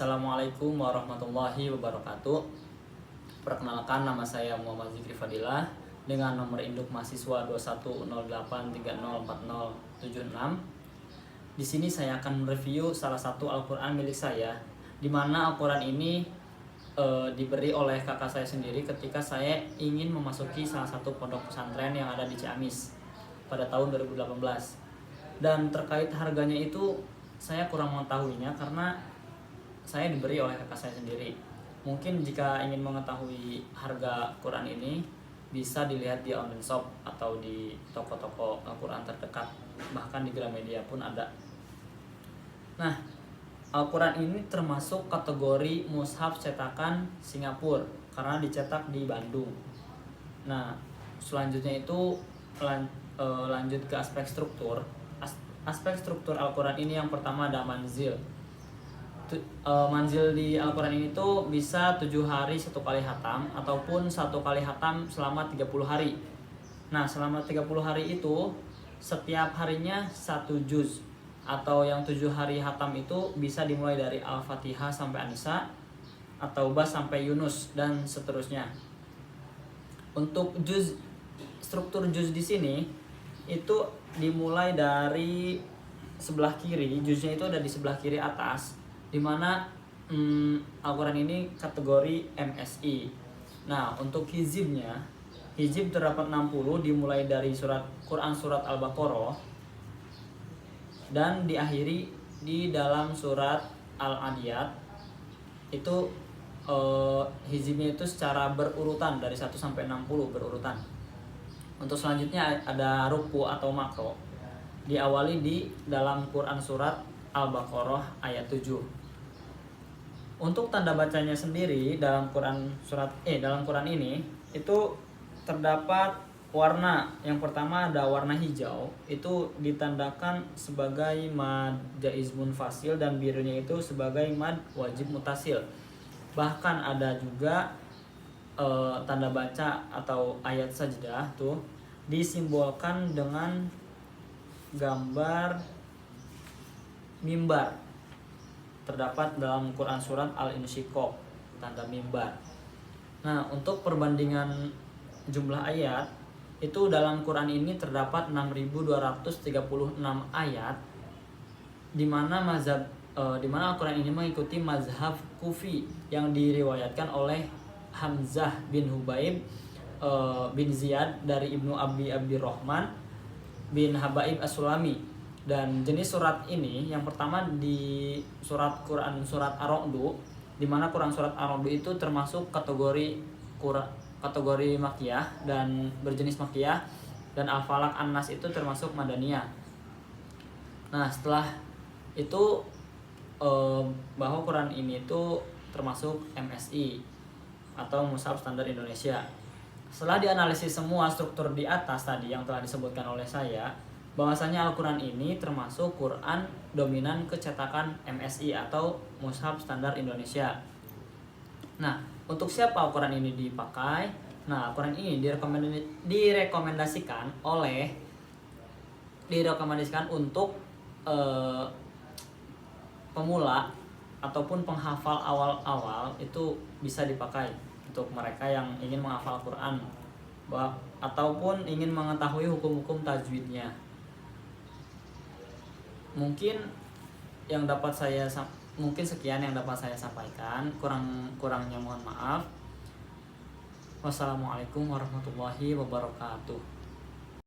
Assalamualaikum warahmatullahi wabarakatuh. Perkenalkan, nama saya Muhammad Zikri Fadilah dengan nomor induk mahasiswa 2108304076. Di sini saya akan mereview salah satu Al-Qur'an milik saya, di mana Al-Qur'an ini diberi oleh kakak saya sendiri ketika saya ingin memasuki salah satu pondok pesantren yang ada di Ciamis pada tahun 2018. Dan terkait harganya itu saya kurang mengetahuinya karena saya diberi oleh kakak saya sendiri. Mungkin jika ingin mengetahui harga Quran ini bisa dilihat di online shop atau di toko-toko Al-Quran terdekat, bahkan di Gramedia pun ada. Nah, Al-Quran ini termasuk kategori mushaf cetakan Singapura karena dicetak di Bandung. Nah, selanjutnya itu lanjut ke aspek struktur. Aspek struktur Al-Quran ini yang pertama ada manzil. Manzil di Al-Quran ini tuh bisa 7 hari 1 kali hatam ataupun 1 kali hatam selama 30 hari. Nah, selama 30 hari itu setiap harinya 1 juz, atau yang 7 hari hatam itu bisa dimulai dari Al-Fatihah sampai An-Nisa atau Bas sampai Yunus dan seterusnya. Untuk juz, struktur juz di sini itu dimulai dari sebelah kiri. Juznya itu ada di sebelah kiri atas, dimana Al-Quran ini kategori MSI. Nah, untuk hizibnya, hizib terdapat 60 dimulai dari Quran surat Al-Baqarah dan diakhiri di dalam surat Al-Adiyat. Itu hizibnya itu secara berurutan dari 1 sampai 60 berurutan. Untuk selanjutnya ada ruku atau makro, diawali di dalam Quran surat Al-Baqarah ayat 7. Untuk tanda bacanya sendiri dalam Quran ini itu terdapat warna. Yang pertama ada warna hijau, itu ditandakan sebagai mad jaiz munfasil dan birunya itu sebagai mad wajib mutasil. Bahkan ada juga tanda baca atau ayat sajdah tuh disimbolkan dengan gambar mimbar. Terdapat dalam Quran surat Al-Insyiqaq tanda mimbar. Nah, untuk perbandingan jumlah ayat itu dalam Quran ini terdapat 6.236 ayat, di mana Al-Quran ini mengikuti mazhab Kufi yang diriwayatkan oleh Hamzah bin Hubaib bin Ziyad dari Ibnu Abi Abdirrahman bin Habaib As-Sulami. Dan jenis surat ini yang pertama di Quran surat Ar-Ra'd, di mana Quran surat Ar-Ra'd itu termasuk kategori Makkiyah dan berjenis Makkiyah, dan Al-Falaq An-Nas itu termasuk Madaniyah. Nah, setelah itu bahwa Quran ini itu termasuk MSI atau Mushaf Standar Indonesia. Setelah dianalisis semua struktur di atas tadi yang telah disebutkan oleh saya, bahwasanya Al-Quran ini termasuk Quran dominan kecetakan MSI atau Mushaf Standar Indonesia. Nah, untuk siapa Al-Quran ini dipakai? Nah, Al-Quran ini direkomendasikan untuk pemula ataupun penghafal awal-awal, itu bisa dipakai untuk mereka yang ingin menghafal Al-Quran ataupun ingin mengetahui hukum-hukum tajwidnya. Mungkin sekian yang dapat saya sampaikan. Kurangnya mohon maaf. Wassalamualaikum warahmatullahi wabarakatuh.